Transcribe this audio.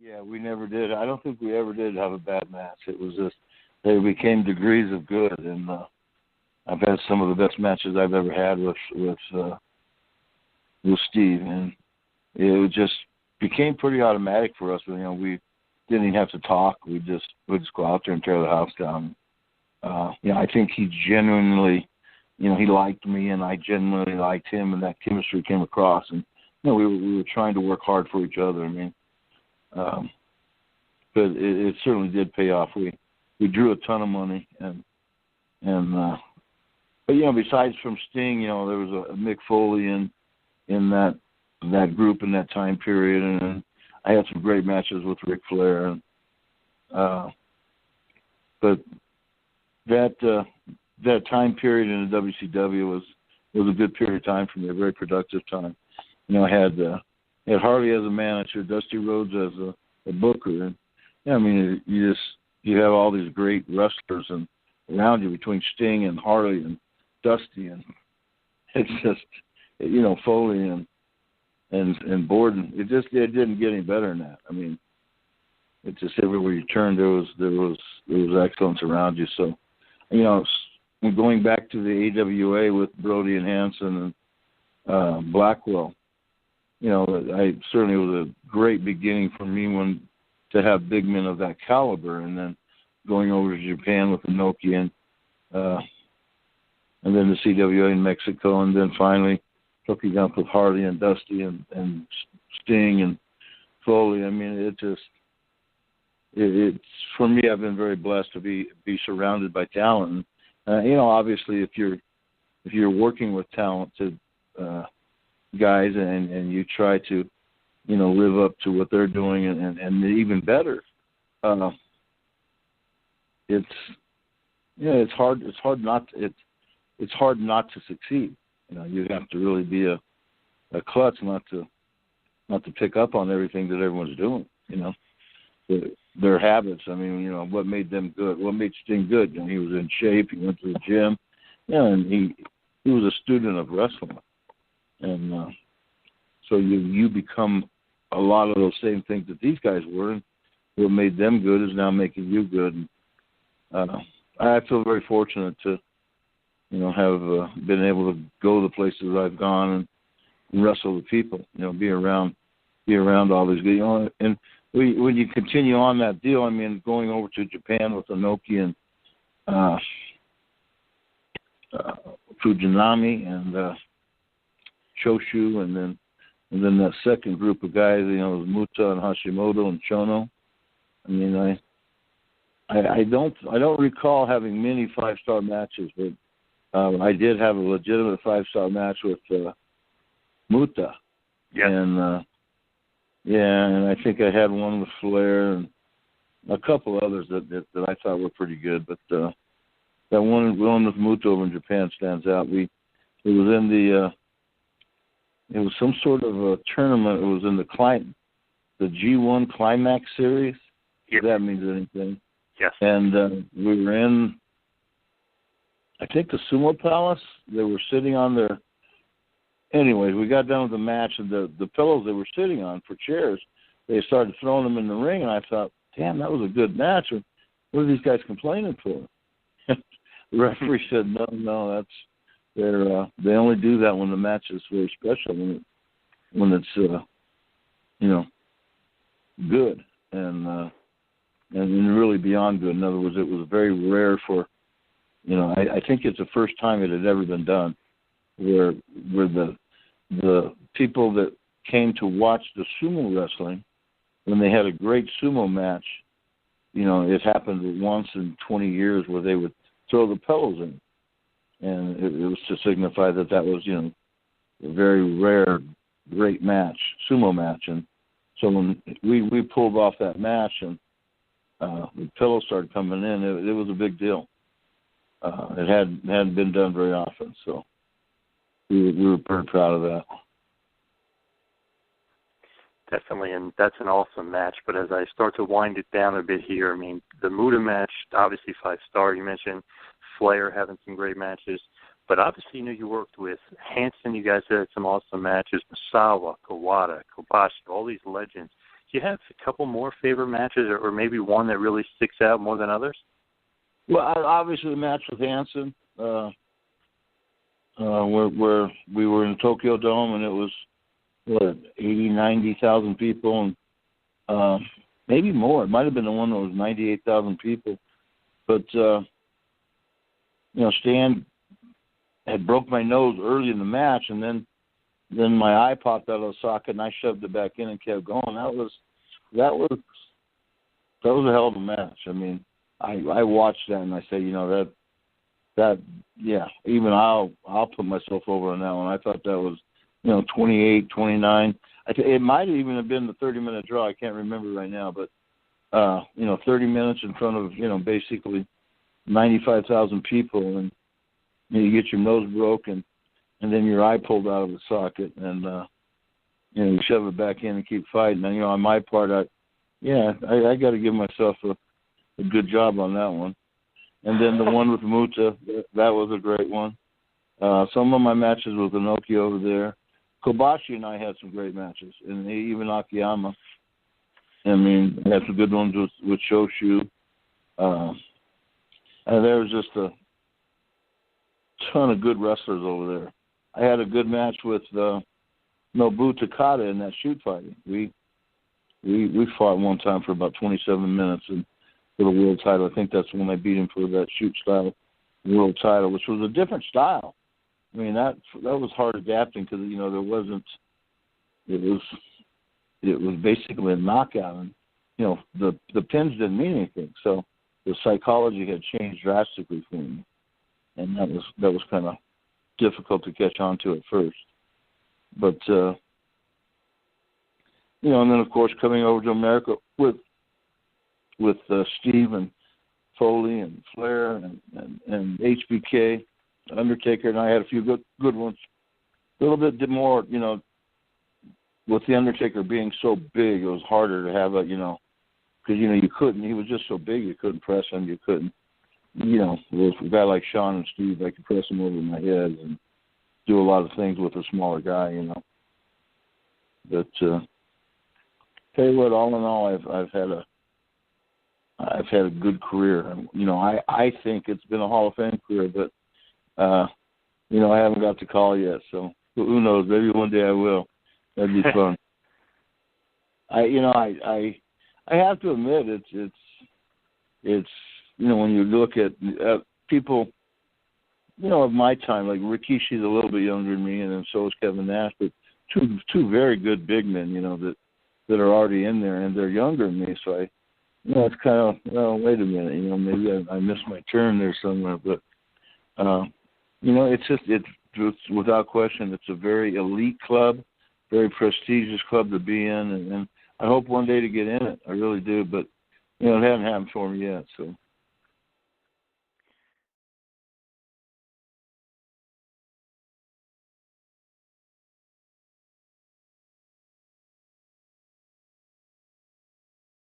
Yeah, we never did. I don't think we ever did have a bad match. It was just they became degrees of good, and I've had some of the best matches I've ever had with Steve, and it just became pretty automatic for us. You know, we didn't even have to talk. We'd just go out there and tear the house down. You know, I think he genuinely, you know, he liked me, and I genuinely liked him, and that chemistry came across. And you know, we were trying to work hard for each other. I mean, but it certainly did pay off. We drew a ton of money, and but you know, besides from Sting, you know, there was a Mick Foley in that group in that time period, and I had some great matches with Ric Flair, and but that time period in the WCW was a good period of time for me, a very productive time. You know, I had Harley as a manager, Dusty Rhodes as a booker, and yeah, I mean, you have all these great wrestlers and around you between Sting and Harley and Dusty, and it's just, you know, Foley and Borden. It didn't get any better than that. I mean, it just everywhere you turned there was excellence around you. So, you know, going back to the AWA with Brody and Hanson and Blackwell, you know, I certainly was a great beginning for me to have big men of that caliber, and then going over to Japan with Inoki and then the CWA in Mexico, and then finally hooking up with Harley and Dusty and Sting and Foley. I mean, it's for me, I've been very blessed to be surrounded by talent. You know, obviously, if you're working with talented guys and you try to, you know, live up to what they're doing and even better, it's hard not to succeed. You know, you have to really be a klutz not to pick up on everything that everyone's doing. You know, their habits. I mean, you know, what made them good? What made Sting good? You know, he was in shape. He went to the gym. Yeah, and he was a student of wrestling, and so you become a lot of those same things that these guys were. And what made them good is now making you good. And, I feel very fortunate to, you know, have been able to go the places I've gone and wrestle with people. You know, be around all these guys. You know, and when you continue on that deal, I mean, going over to Japan with Inoki and Fujinami and Choshu, and then that second group of guys, you know, Muta and Hashimoto and Chono. I mean, I don't recall having many 5-star matches, but I did have a legitimate 5-star match with Muta. Yeah. And and I think I had one with Flair and a couple others that I thought were pretty good. But that one with Muta over in Japan stands out. It was some sort of a tournament. It was in the G1 Climax Series. Yep. If that means anything. Yes. And we were in, I think, the Sumo Palace. They were sitting on their. Anyways, we got done with the match, and the pillows they were sitting on for chairs, they started throwing them in the ring, and I thought, damn, that was a good match. What are these guys complaining for? The referee said, no, that's they only do that when the match is very special, when it's you know, good and really beyond good. In other words, it was very rare for, you know, I think it's the first time it had ever been done where the people that came to watch the sumo wrestling, when they had a great sumo match, you know, it happened once in 20 years where they would throw the pillows in. And it was to signify that was, you know, a very rare, great match, sumo match. And so when we pulled off that match and the pillows started coming in, it was a big deal. It hadn't been done very often, so we were pretty proud of that. Definitely, and that's an awesome match. But as I start to wind it down a bit here, I mean, the Muta match, obviously 5-star. You mentioned Flair having some great matches. But obviously, you know, you worked with Hanson. You guys had some awesome matches. Misawa, Kawada, Kobashi, all these legends. you have a couple more favorite matches, or maybe one that really sticks out more than others? Well, obviously the match with Hansen, where we were in the Tokyo Dome, and it was 90,000 people, and maybe more. It might have been the one that was 98,000 people. But Stan had broke my nose early in the match, and then my eye popped out of the socket, and I shoved it back in and kept going. That was a hell of a match. I mean, I watched that and I said, even I'll put myself over on that one. I thought that was 28, 29. It might even have been the 30-minute draw. I can't remember right now, but 30 minutes in front of basically 95,000 people, and you get your nose broken, and then your eye pulled out of the socket, and you shove it back in and keep fighting. And on my part, I got to give myself a good job on that one. And then the one with Muta, that was a great one. Some of my matches with Inoki over there. Kobashi and I had some great matches, and even Akiyama. I mean, I had some good ones with Shoshu. And there was just a ton of good wrestlers over there. I had a good match with Nobu Takada in that shoot fighting. We fought one time for about 27 minutes for the world title. I think that's when I beat him for that shoot style world title, which was a different style. I mean, that was hard adapting because there wasn't. It was basically a knockout, and the pins didn't mean anything. So the psychology had changed drastically for me, and that was kind of difficult to catch on to at first. But and then of course coming over to America with Steve and Foley and Flair and HBK, Undertaker, and I had a few good ones. A little bit more, with the Undertaker being so big, it was harder to have because you couldn't. He was just so big, you couldn't press him. You couldn't, with a guy like Shawn and Steve, I could press him over my head and do a lot of things with a smaller guy, But tell you what, all in all, I've had a good career. I think it's been a Hall of Fame career, but I haven't got the call yet. So who knows? Maybe one day I will. That'd be fun. I have to admit it's when you look at people of my time, like Rikishi's a little bit younger than me, and then so is Kevin Nash, but two very good big men, that are already in there, and they're younger than me. So it's kind of, wait a minute, maybe I missed my turn there somewhere, but it's without question, it's a very elite club, very prestigious club to be in, and I hope one day to get in it. I really do, but it hasn't happened for me yet. So